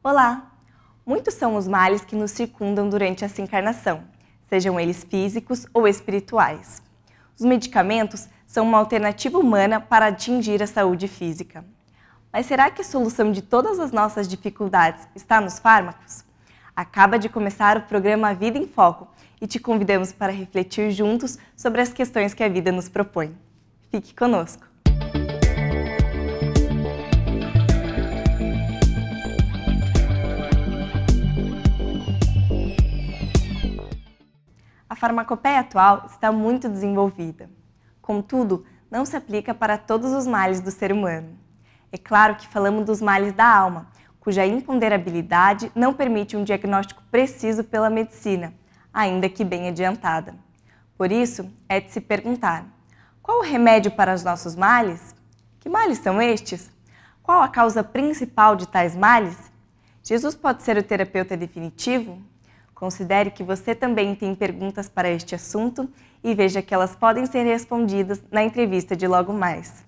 Olá! Muitos são os males que nos circundam durante essa encarnação, sejam eles físicos ou espirituais. Os medicamentos são uma alternativa humana para atingir a saúde física. Mas será que a solução de todas as nossas dificuldades está nos fármacos? Acaba de começar o programa Vida em Foco e te convidamos para refletir juntos sobre as questões que a vida nos propõe. Fique conosco! A farmacopeia atual está muito desenvolvida. Contudo, não se aplica para todos os males do ser humano. É claro que falamos dos males da alma, cuja imponderabilidade não permite um diagnóstico preciso pela medicina, ainda que bem adiantada. Por isso, é de se perguntar: qual o remédio para os nossos males? Que males são estes? Qual a causa principal de tais males? Jesus pode ser o terapeuta definitivo? Considere que você também tem perguntas para este assunto e veja que elas podem ser respondidas na entrevista de logo mais.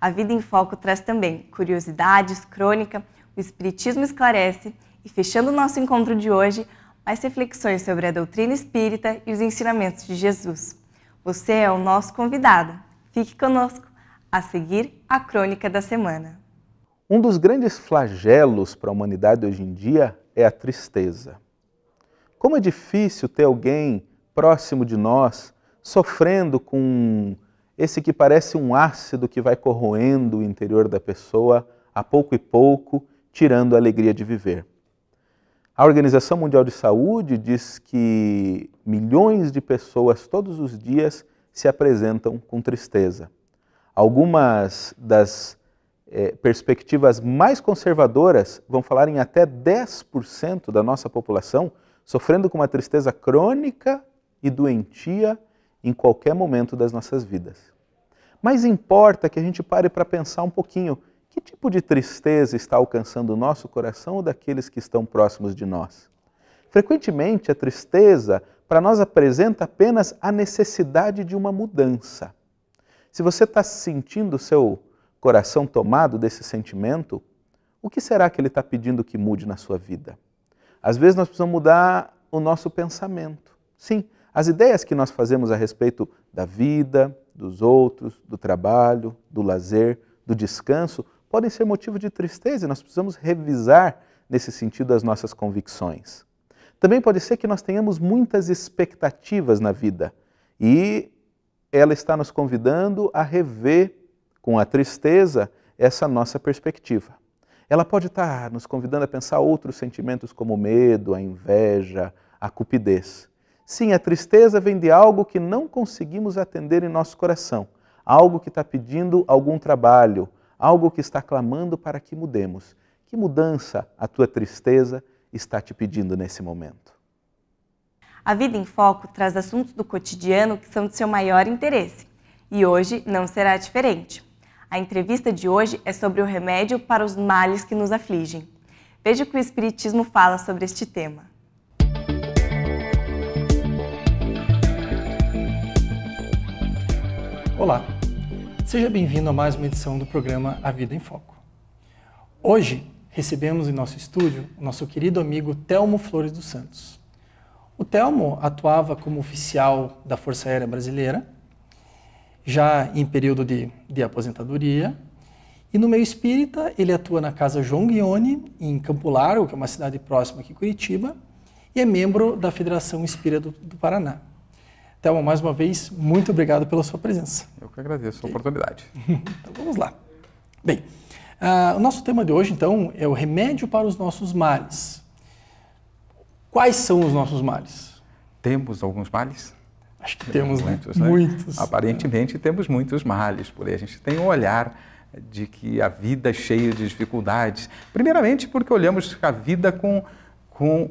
A Vida em Foco traz também curiosidades, crônica, o Espiritismo esclarece e, fechando o nosso encontro de hoje, mais reflexões sobre a doutrina espírita e os ensinamentos de Jesus. Você é o nosso convidado. Fique conosco. A seguir, a crônica da semana. Um dos grandes flagelos para a humanidade hoje em dia é a tristeza. Como é difícil ter alguém próximo de nós sofrendo com esse que parece um ácido que vai corroendo o interior da pessoa a pouco e pouco, tirando a alegria de viver. A Organização Mundial de Saúde diz que milhões de pessoas todos os dias se apresentam com tristeza. Algumas das perspectivas mais conservadoras vão falar em até 10% da nossa população sofrendo com uma tristeza crônica e doentia em qualquer momento das nossas vidas. Mas importa que a gente pare para pensar um pouquinho que tipo de tristeza está alcançando o nosso coração ou daqueles que estão próximos de nós. Frequentemente a tristeza para nós apresenta apenas a necessidade de uma mudança. Se você está sentindo o seu coração tomado desse sentimento, o que será que ele está pedindo que mude na sua vida? Às vezes nós precisamos mudar o nosso pensamento. Sim, as ideias que nós fazemos a respeito da vida, dos outros, do trabalho, do lazer, do descanso, podem ser motivo de tristeza e nós precisamos revisar nesse sentido as nossas convicções. Também pode ser que nós tenhamos muitas expectativas na vida e ela está nos convidando a rever com a tristeza essa nossa perspectiva. Ela pode estar nos convidando a pensar outros sentimentos como o medo, a inveja, a cupidez. Sim, a tristeza vem de algo que não conseguimos atender em nosso coração, algo que está pedindo algum trabalho, algo que está clamando para que mudemos. Que mudança a tua tristeza está te pedindo nesse momento? A Vida em Foco traz assuntos do cotidiano que são de seu maior interesse. E hoje não será diferente. A entrevista de hoje é sobre o remédio para os males que nos afligem. Veja o que o Espiritismo fala sobre este tema. Olá, seja bem-vindo a mais uma edição do programa A Vida em Foco. Hoje recebemos em nosso estúdio o nosso querido amigo Telmo Flores dos Santos. O Telmo atuava como oficial da Força Aérea Brasileira, já em período de aposentadoria, e no meio espírita ele atua na Casa João Guione, em Campo Largo, que é uma cidade próxima aqui de Curitiba, e é membro da Federação Espírita do Paraná. Telmo, mais uma vez, muito obrigado pela sua presença. Eu que agradeço a oportunidade. Então vamos lá. Bem, o nosso tema de hoje, então, é o remédio para os nossos males. Quais são os nossos males? Temos alguns males? Acho que temos muitos, né? Né? Muitos. Aparentemente temos muitos males, porém a gente tem um olhar de que a vida é cheia de dificuldades. Primeiramente porque olhamos a vida com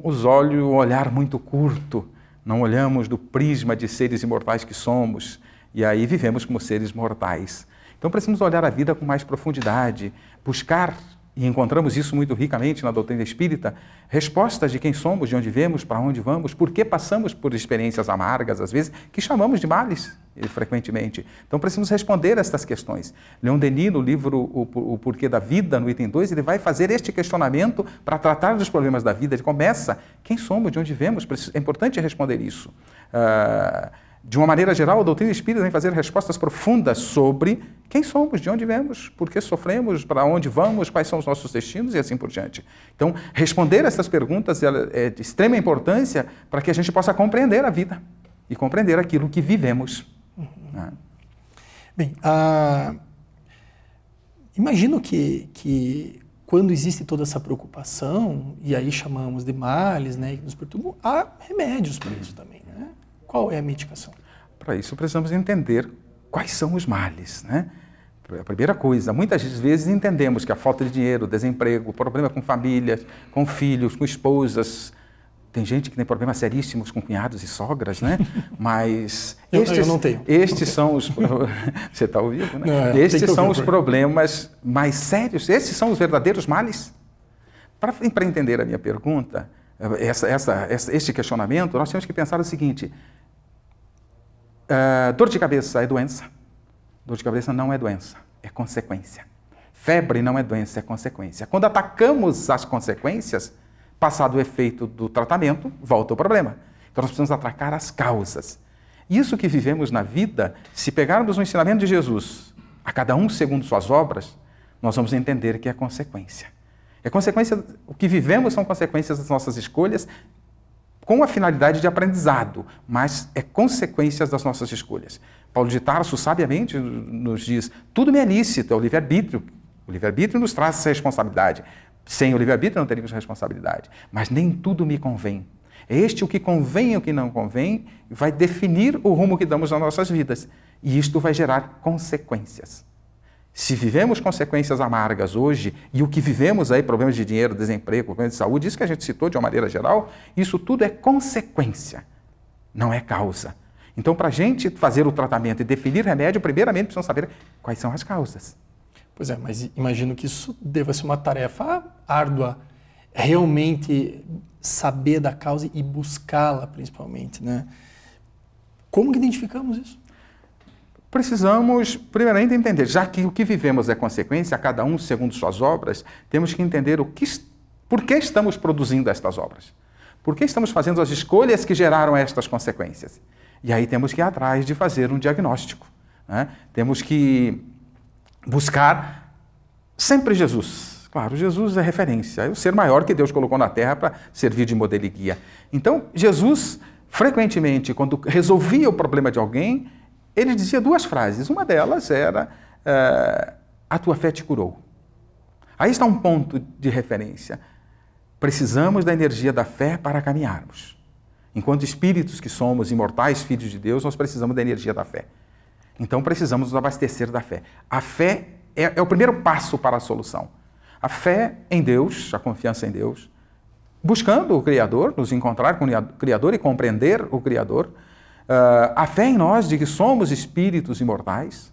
os olhos, um olhar muito curto. Não olhamos do prisma de seres imortais que somos e aí vivemos como seres mortais. Então precisamos olhar a vida com mais profundidade, buscar e encontramos isso muito ricamente na doutrina espírita, respostas de quem somos, de onde viemos, para onde vamos, por que passamos por experiências amargas, às vezes, que chamamos de males, frequentemente. Então, precisamos responder estas questões. Leon Denis, no livro O Porquê da Vida, no item 2, ele vai fazer este questionamento para tratar dos problemas da vida. Ele começa, quem somos, de onde viemos? É importante responder isso. De uma maneira geral, a doutrina espírita vem fazer respostas profundas sobre quem somos, de onde viemos, por que sofremos, para onde vamos, quais são os nossos destinos e assim por diante. Então, responder essas perguntas é de extrema importância para que a gente possa compreender a vida e compreender aquilo que vivemos. Bem, imagino que quando existe toda essa preocupação, e aí chamamos de males, né, que nos perturbam, há remédios para isso também, né? Qual é a medicação? Para isso precisamos entender quais são os males, né? A primeira coisa, muitas vezes entendemos que a falta de dinheiro, o desemprego, o problema com famílias, com filhos, com esposas, tem gente que tem problemas seríssimos com cunhados e sogras, né? Mas eu não tenho. Estes são os... Você está ouvindo, né? Estes são os problemas mais sérios, esses são os verdadeiros males. Para entender a minha pergunta, este questionamento, nós temos que pensar o seguinte: dor de cabeça é doença? Dor de cabeça não é doença, é consequência. Febre não é doença, é consequência. Quando atacamos as consequências, passado o efeito do tratamento, volta o problema. Então nós precisamos atacar as causas. Isso que vivemos na vida, se pegarmos o ensinamento de Jesus, a cada um segundo suas obras, nós vamos entender que é consequência. É consequência, o que vivemos são consequências das nossas escolhas, com a finalidade de aprendizado, mas é consequências das nossas escolhas. Paulo de Tarso, sabiamente, nos diz, tudo me é lícito, é o livre-arbítrio. O livre-arbítrio nos traz essa responsabilidade. Sem o livre-arbítrio não teríamos responsabilidade. Mas nem tudo me convém. O que convém e o que não convém vai definir o rumo que damos nas nossas vidas. E isto vai gerar consequências. Se vivemos consequências amargas hoje, e o que vivemos aí, problemas de dinheiro, desemprego, problemas de saúde, isso que a gente citou de uma maneira geral, isso tudo é consequência, não é causa. Então, para a gente fazer o tratamento e definir remédio, primeiramente precisamos saber quais são as causas. Pois é, mas imagino que isso deva ser uma tarefa árdua, realmente saber da causa e buscá-la, principalmente, né? Como que identificamos isso? Precisamos, primeiramente, entender, já que o que vivemos é consequência, a cada um segundo suas obras, temos que entender por que estamos produzindo estas obras. Por que estamos fazendo as escolhas que geraram estas consequências? E aí temos que ir atrás de fazer um diagnóstico, né? Temos que buscar sempre Jesus. Claro, Jesus é referência, é o ser maior que Deus colocou na Terra para servir de modelo e guia. Então, Jesus, frequentemente, quando resolvia o problema de alguém, ele dizia duas frases. Uma delas era, a tua fé te curou. Aí está um ponto de referência. Precisamos da energia da fé para caminharmos. Enquanto espíritos que somos, imortais, filhos de Deus, nós precisamos da energia da fé. Então precisamos nos abastecer da fé. A fé é o primeiro passo para a solução. A fé em Deus, a confiança em Deus, buscando o Criador, nos encontrar com o Criador e compreender o Criador. A fé em nós de que somos espíritos imortais,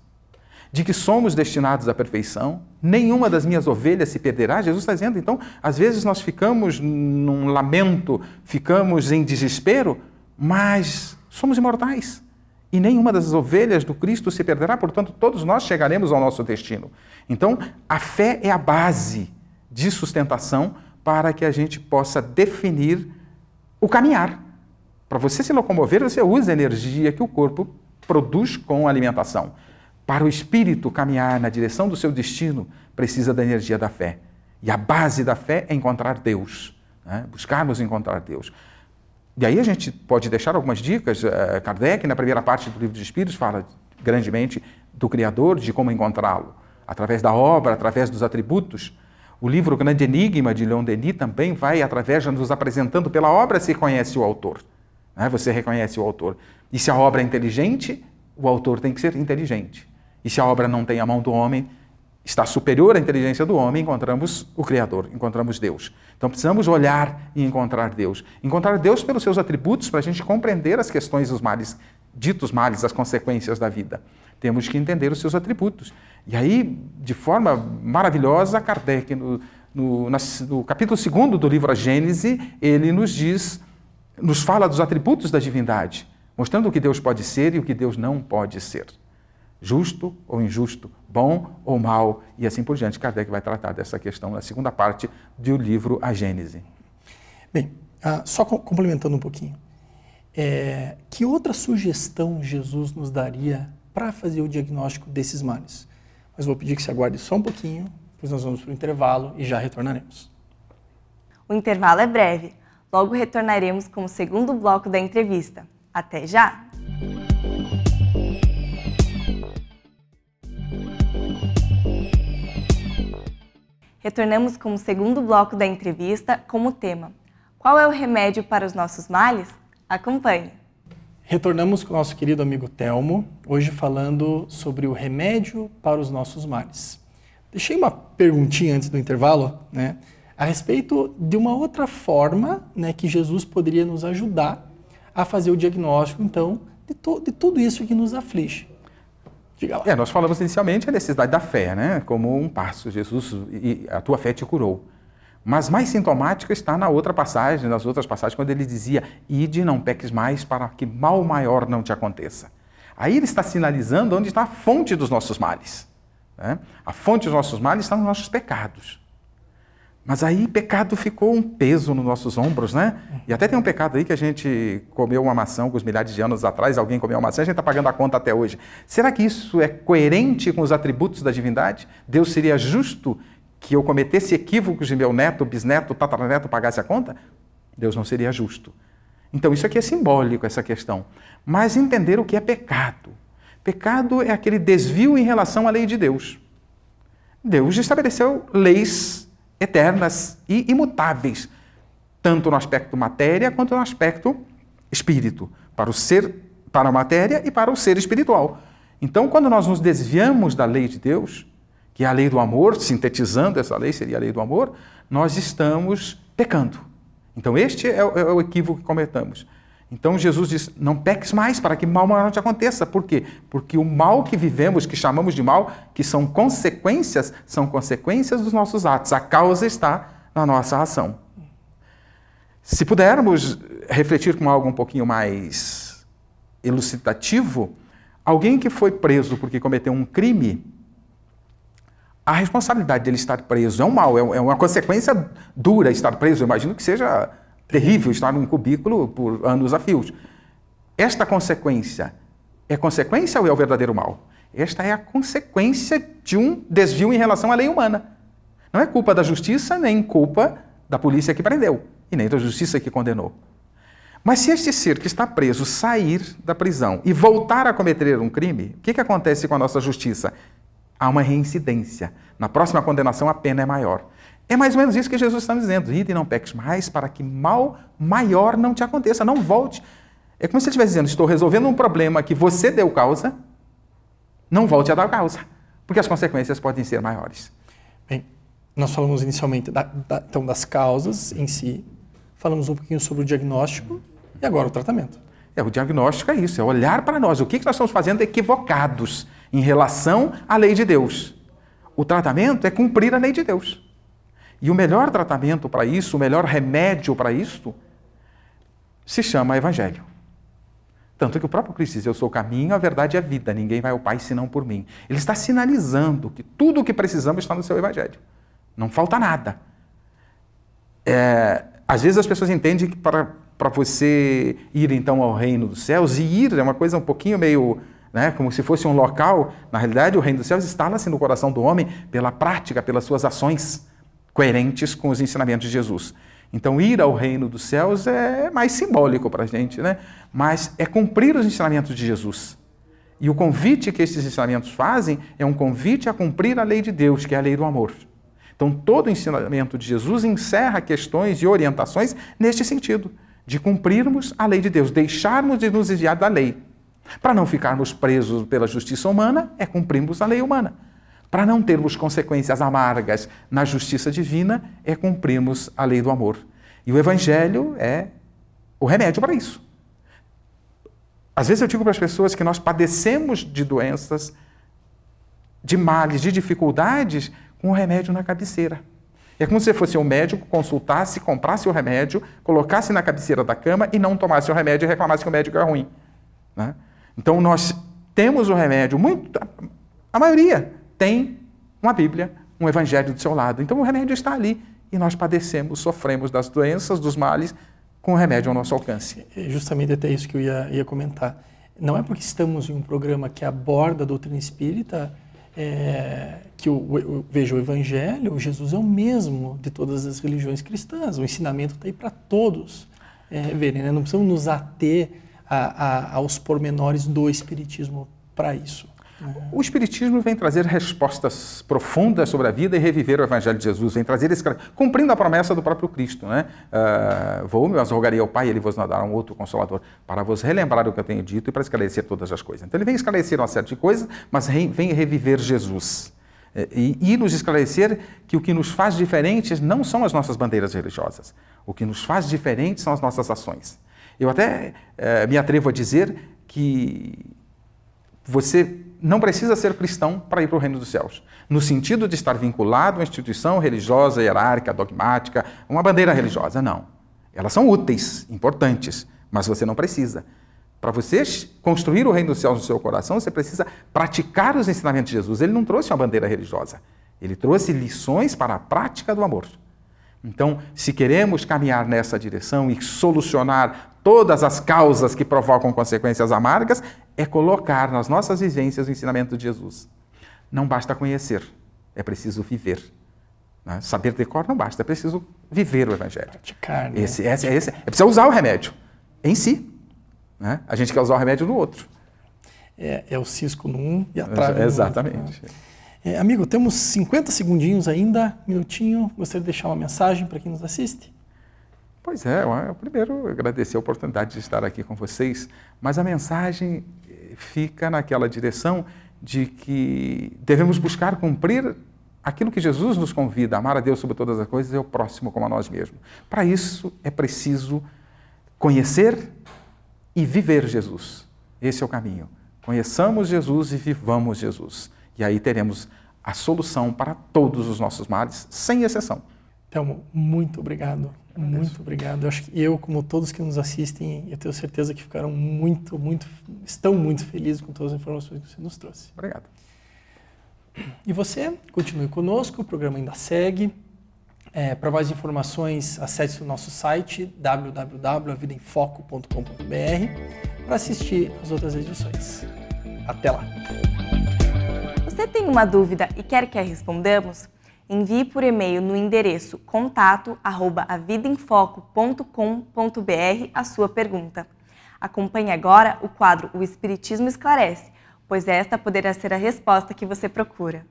de que somos destinados à perfeição, nenhuma das minhas ovelhas se perderá. Jesus está dizendo, então, às vezes nós ficamos num lamento, ficamos em desespero, mas somos imortais. E nenhuma das ovelhas do Cristo se perderá, portanto, todos nós chegaremos ao nosso destino. Então, a fé é a base de sustentação para que a gente possa definir o caminhar. Para você se locomover, você usa a energia que o corpo produz com a alimentação. Para o espírito caminhar na direção do seu destino, precisa da energia da fé. E a base da fé é encontrar Deus, né? Buscarmos encontrar Deus. E aí a gente pode deixar algumas dicas. Kardec, na primeira parte do Livro dos Espíritos, fala grandemente do Criador, de como encontrá-lo. Através da obra, através dos atributos. O livro Grande Enigma, de Leon Denis, também vai, através de nos apresentando pela obra, se conhece o autor. Você reconhece o autor. E se a obra é inteligente, o autor tem que ser inteligente. E se a obra não tem a mão do homem, está superior à inteligência do homem, encontramos o Criador, encontramos Deus. Então precisamos olhar e encontrar Deus. Encontrar Deus pelos seus atributos para a gente compreender as questões dos males, ditos males, as consequências da vida. Temos que entender os seus atributos. E aí, de forma maravilhosa, Kardec, no capítulo 2 do livro A Gênese, ele nos fala dos atributos da divindade, mostrando o que Deus pode ser e o que Deus não pode ser. Justo ou injusto, bom ou mal, e assim por diante. Kardec vai tratar dessa questão na segunda parte do livro A Gênese. Bem, só complementando um pouquinho, que outra sugestão Jesus nos daria para fazer o diagnóstico desses males? Mas vou pedir que se aguarde só um pouquinho, pois nós vamos para o intervalo e já retornaremos. O intervalo é breve. Logo retornaremos com o segundo bloco da entrevista. Até já! Retornamos com o segundo bloco da entrevista com o tema: qual é o remédio para os nossos males? Acompanhe! Retornamos com o nosso querido amigo Telmo, hoje falando sobre o remédio para os nossos males. Deixei uma perguntinha antes do intervalo, a respeito de uma outra forma, que Jesus poderia nos ajudar a fazer o diagnóstico, então, de tudo isso que nos aflige. Diga lá. Nós falamos inicialmente a necessidade da fé, como um passo. Jesus, e a tua fé te curou. Mas mais sintomática está nas outras passagens, quando ele dizia: ide, não peques mais, para que mal maior não te aconteça. Aí ele está sinalizando onde está a fonte dos nossos males. A fonte dos nossos males está nos nossos pecados. Mas aí pecado ficou um peso nos nossos ombros, E até tem um pecado aí que a gente comeu uma maçã alguns milhares de anos atrás, alguém comeu uma maçã, a gente está pagando a conta até hoje. Será que isso é coerente com os atributos da divindade? Deus seria justo que eu cometesse equívocos de meu neto, bisneto, tataraneto pagasse a conta? Deus não seria justo. Então isso aqui é simbólico, essa questão. Mas entender o que é pecado. Pecado é aquele desvio em relação à lei de Deus. Deus estabeleceu leis eternas e imutáveis, tanto no aspecto matéria quanto no aspecto espírito, para a matéria e para o ser espiritual. Então, quando nós nos desviamos da lei de Deus, que é a lei do amor, sintetizando essa lei seria a lei do amor, nós estamos pecando. Então este é o equívoco que cometemos. Então Jesus diz: não peques mais para que mal maior não te aconteça. Por quê? Porque o mal que vivemos, que chamamos de mal, que são consequências dos nossos atos. A causa está na nossa ação. Se pudermos refletir com algo um pouquinho mais elucidativo, alguém que foi preso porque cometeu um crime, a responsabilidade dele estar preso é um mal, é uma consequência dura estar preso. Eu imagino que seja terrível estar num cubículo por anos a fios. Esta consequência é consequência ou é o verdadeiro mal? Esta é a consequência de um desvio em relação à lei humana. Não é culpa da justiça, nem culpa da polícia que prendeu, e nem da justiça que condenou. Mas se este ser que está preso sair da prisão e voltar a cometer um crime, o que acontece com a nossa justiça? Há uma reincidência. Na próxima condenação, a pena é maior. É mais ou menos isso que Jesus está dizendo. Ide e não peques mais, para que mal maior não te aconteça. Não volte. É como se ele estivesse dizendo: estou resolvendo um problema que você deu causa, não volte a dar causa, porque as consequências podem ser maiores. Bem, nós falamos inicialmente então das causas em si, falamos um pouquinho sobre o diagnóstico e agora o tratamento. O diagnóstico é isso, é olhar para nós. O que nós estamos fazendo equivocados em relação à lei de Deus? O tratamento é cumprir a lei de Deus. E o melhor tratamento para isso, o melhor remédio para isso, se chama Evangelho. Tanto que o próprio Cristo diz: eu sou o caminho, a verdade e a vida, ninguém vai ao Pai senão por mim. Ele está sinalizando que tudo o que precisamos está no seu Evangelho. Não falta nada. Às vezes as pessoas entendem que para você ir então ao reino dos céus, e ir é uma coisa um pouquinho meio, como se fosse um local. Na realidade, o reino dos céus instala-se no coração do homem pela prática, pelas suas ações coerentes com os ensinamentos de Jesus. Então, ir ao reino dos céus é mais simbólico para a gente, mas é cumprir os ensinamentos de Jesus. E o convite que esses ensinamentos fazem é um convite a cumprir a lei de Deus, que é a lei do amor. Então, todo o ensinamento de Jesus encerra questões e orientações neste sentido, de cumprirmos a lei de Deus, deixarmos de nos desviar da lei. Para não ficarmos presos pela justiça humana, é cumprirmos a lei humana. para não termos consequências amargas na justiça divina, é cumprirmos a lei do amor. E o Evangelho é o remédio para isso. Às vezes eu digo para as pessoas que nós padecemos de doenças, de males, de dificuldades, com o remédio na cabeceira. É como se fosse um médico, consultasse, comprasse o remédio, colocasse na cabeceira da cama e não tomasse o remédio e reclamasse que o médico é ruim. Né? Então nós temos o remédio, a maioria tem uma Bíblia, um Evangelho do seu lado. Então o remédio está ali e nós padecemos, sofremos das doenças, dos males, com o remédio ao nosso alcance. Justamente até isso que eu ia comentar. Não é porque estamos em um programa que aborda a doutrina espírita que veja o Evangelho, Jesus é o mesmo de todas as religiões cristãs. O ensinamento está aí para todos verem, né? Não precisamos nos ater aos pormenores do Espiritismo para isso. O Espiritismo vem trazer respostas profundas sobre a vida e reviver o Evangelho de Jesus, vem trazer cumprindo a promessa do próprio Cristo. Né? Mas rogarei ao Pai, Ele vos dará um outro Consolador, para vos relembrar o que eu tenho dito e para esclarecer todas as coisas. Então ele vem esclarecer uma série de coisas, mas vem reviver Jesus. E nos esclarecer que o que nos faz diferentes não são as nossas bandeiras religiosas. O que nos faz diferentes são as nossas ações. Eu até me atrevo a dizer que você não precisa ser cristão para ir para o reino dos céus, no sentido de estar vinculado a uma instituição religiosa, hierárquica, dogmática, uma bandeira religiosa. Não. Elas são úteis, importantes, mas você não precisa. Para você construir o reino dos céus no seu coração, você precisa praticar os ensinamentos de Jesus. Ele não trouxe uma bandeira religiosa, ele trouxe lições para a prática do amor. Então, se queremos caminhar nessa direção e solucionar todas as causas que provocam consequências amargas, é colocar nas nossas vivências o ensinamento de Jesus. Não basta conhecer, é preciso viver. Né? Saber de cor não basta, é preciso viver o Evangelho. Praticar, né? É preciso usar o remédio em si. Né? A gente quer usar o remédio no outro. É o cisco num e a trave no outro. Exatamente. Amigo, temos 50 segundinhos ainda, minutinho. Gostaria de deixar uma mensagem para quem nos assiste? Pois eu primeiro agradecer a oportunidade de estar aqui com vocês, mas a mensagem fica naquela direção de que devemos buscar cumprir aquilo que Jesus nos convida, amar a Deus sobre todas as coisas e o próximo como a nós mesmos. Para isso é preciso conhecer e viver Jesus. Esse é o caminho. Conheçamos Jesus e vivamos Jesus. E aí teremos a solução para todos os nossos males, sem exceção. Thelmo, muito obrigado. Muito obrigado. Eu acho que eu, como todos que nos assistem, eu tenho certeza que ficaram estão muito felizes com todas as informações que você nos trouxe. Obrigado. E você, continue conosco, o programa ainda segue. Para mais informações, acesse o nosso site www.avidaemfoco.com.br para assistir às outras edições. Até lá! Você tem uma dúvida e quer que a respondamos? Envie por e-mail no endereço contato@avidaemfoco.com.br a sua pergunta. Acompanhe agora o quadro O Espiritismo Esclarece, pois esta poderá ser a resposta que você procura.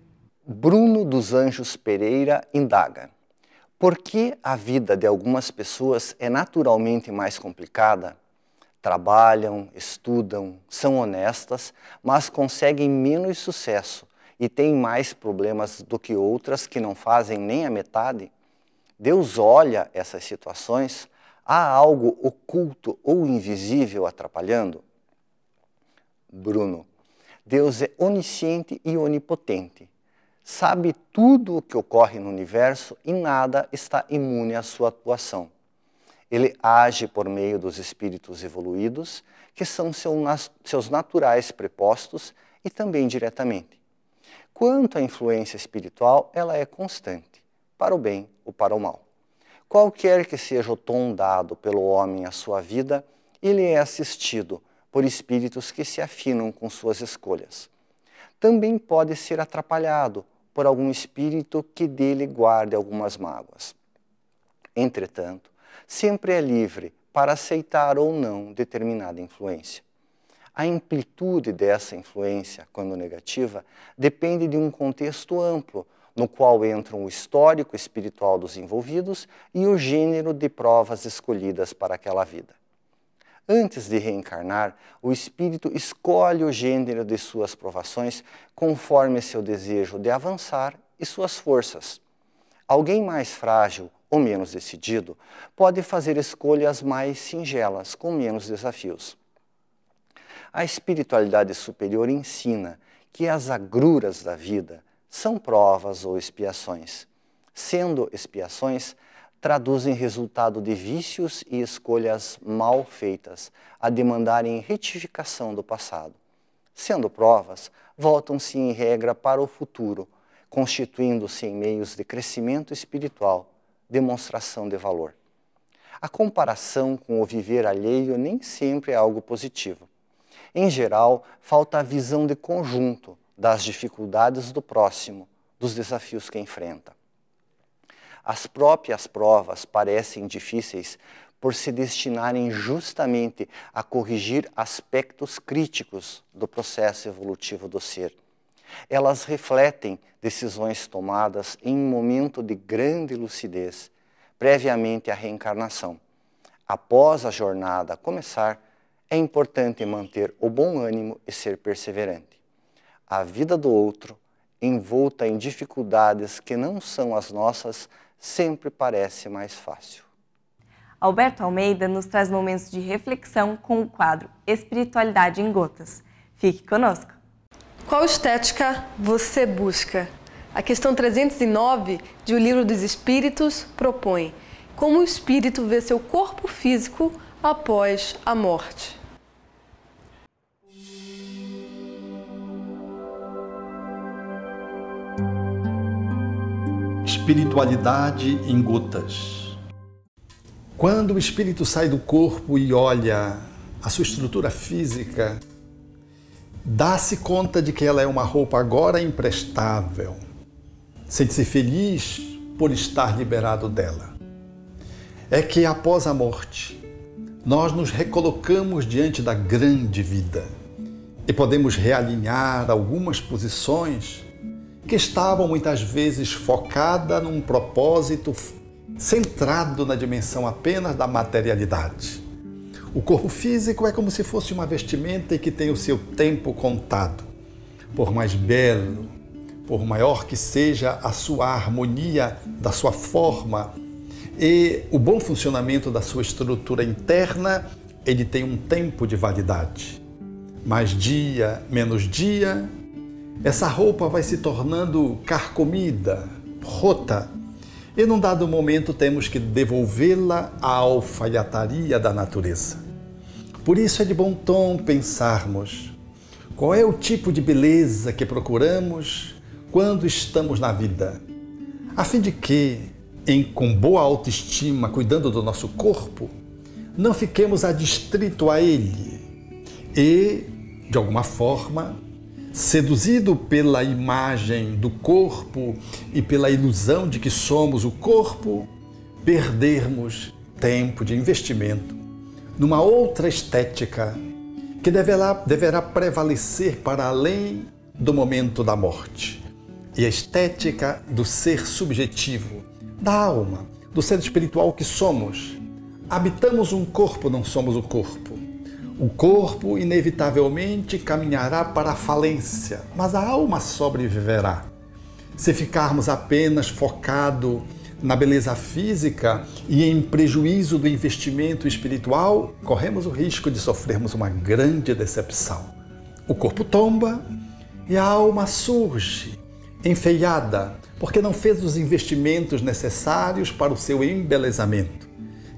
Bruno dos Anjos Pereira indaga: por que a vida de algumas pessoas é naturalmente mais complicada? Trabalham, estudam, são honestas, mas conseguem menos sucesso e têm mais problemas do que outras que não fazem nem a metade? Deus olha essas situações? Há algo oculto ou invisível atrapalhando? Bruno: Deus é onisciente e onipotente. Sabe tudo o que ocorre no universo e nada está imune à sua atuação. Ele age por meio dos espíritos evoluídos, que são seus naturais prepostos, e também diretamente. Quanto à influência espiritual, ela é constante, para o bem ou para o mal. Qualquer que seja o tom dado pelo homem à sua vida, ele é assistido por espíritos que se afinam com suas escolhas. Também pode ser atrapalhado por algum espírito que dele guarde algumas mágoas. Entretanto, sempre é livre para aceitar ou não determinada influência. A amplitude dessa influência, quando negativa, depende de um contexto amplo, no qual entram o histórico espiritual dos envolvidos e o gênero de provas escolhidas para aquela vida. Antes de reencarnar, o espírito escolhe o gênero de suas provações conforme seu desejo de avançar e suas forças. Alguém mais frágil ou menos decidido pode fazer escolhas mais singelas, com menos desafios. A espiritualidade superior ensina que as agruras da vida são provas ou expiações. Sendo expiações, traduzem resultado de vícios e escolhas mal feitas, a demandarem retificação do passado. Sendo provas, voltam-se em regra para o futuro, constituindo-se em meios de crescimento espiritual, demonstração de valor. A comparação com o viver alheio nem sempre é algo positivo. Em geral, falta a visão de conjunto das dificuldades do próximo, dos desafios que enfrenta. As próprias provas parecem difíceis por se destinarem justamente a corrigir aspectos críticos do processo evolutivo do ser. Elas refletem decisões tomadas em um momento de grande lucidez, previamente à reencarnação. Após a jornada começar, é importante manter o bom ânimo e ser perseverante. A vida do outro, envolta em dificuldades que não são as nossas, sempre parece mais fácil. Alberto Almeida nos traz momentos de reflexão com o quadro Espiritualidade em Gotas. Fique conosco! Qual estética você busca? A questão 309 de O Livro dos Espíritos propõe: como o espírito vê seu corpo físico após a morte. Espiritualidade em gotas. Quando o espírito sai do corpo e olha a sua estrutura física, dá-se conta de que ela é uma roupa agora imprestável. Sente-se feliz por estar liberado dela. É que após a morte, nós nos recolocamos diante da grande vida e podemos realinhar algumas posições que estavam muitas vezes focadas num propósito centrado na dimensão apenas da materialidade. O corpo físico é como se fosse uma vestimenta que tem o seu tempo contado. Por mais belo, por maior que seja a sua harmonia da sua forma e o bom funcionamento da sua estrutura interna, ele tem um tempo de validade. Mais dia, menos dia, essa roupa vai se tornando carcomida, rota, e num dado momento temos que devolvê-la à alfaiataria da natureza. Por isso é de bom tom pensarmos qual é o tipo de beleza que procuramos quando estamos na vida, a fim de que, com boa autoestima, cuidando do nosso corpo, não fiquemos adstrito a ele e, de alguma forma, seduzido pela imagem do corpo e pela ilusão de que somos o corpo, perdermos tempo de investimento numa outra estética que deverá prevalecer para além do momento da morte. E a estética do ser subjetivo, da alma, do ser espiritual que somos. Habitamos um corpo, não somos o corpo. O corpo, inevitavelmente, caminhará para a falência, mas a alma sobreviverá. Se ficarmos apenas focados na beleza física e em prejuízo do investimento espiritual, corremos o risco de sofrermos uma grande decepção. O corpo tomba e a alma surge, enfeiada, porque não fez os investimentos necessários para o seu embelezamento,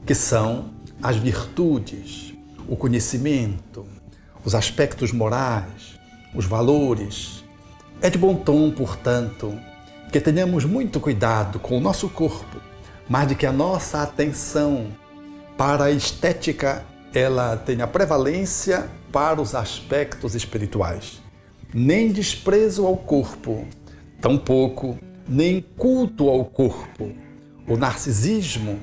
que são as virtudes, o conhecimento, os aspectos morais, os valores. É de bom tom, portanto, que tenhamos muito cuidado com o nosso corpo, mas de que a nossa atenção para a estética ela tenha prevalência para os aspectos espirituais. Nem desprezo ao corpo, tampouco nem culto ao corpo. O narcisismo,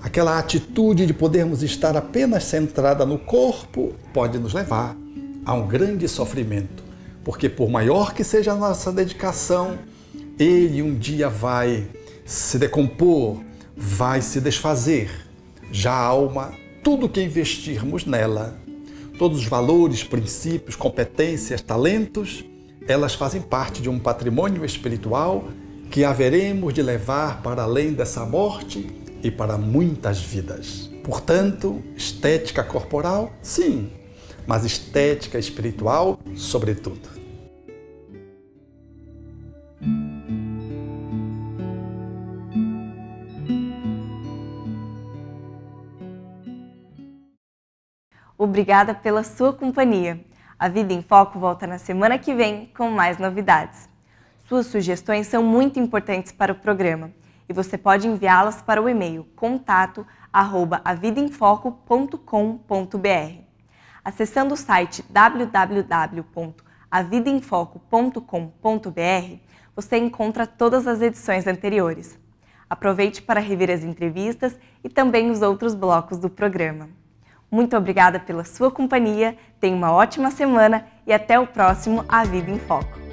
aquela atitude de podermos estar apenas centrada no corpo, pode nos levar a um grande sofrimento, porque por maior que seja a nossa dedicação, ele um dia vai se decompor, vai se desfazer. Já a alma tudo que investirmos nela, todos os valores, princípios, competências, talentos, elas fazem parte de um patrimônio espiritual que haveremos de levar para além dessa morte e para muitas vidas. Portanto, estética corporal, sim, mas estética espiritual, sobretudo. Obrigada pela sua companhia. A Vida em Foco volta na semana que vem com mais novidades. Suas sugestões são muito importantes para o programa e você pode enviá-las para o e-mail contato@avidaemfoco.com.br. Acessando o site www.avidaemfoco.com.br, você encontra todas as edições anteriores. Aproveite para rever as entrevistas e também os outros blocos do programa. Muito obrigada pela sua companhia, tenha uma ótima semana e até o próximo A Vida em Foco.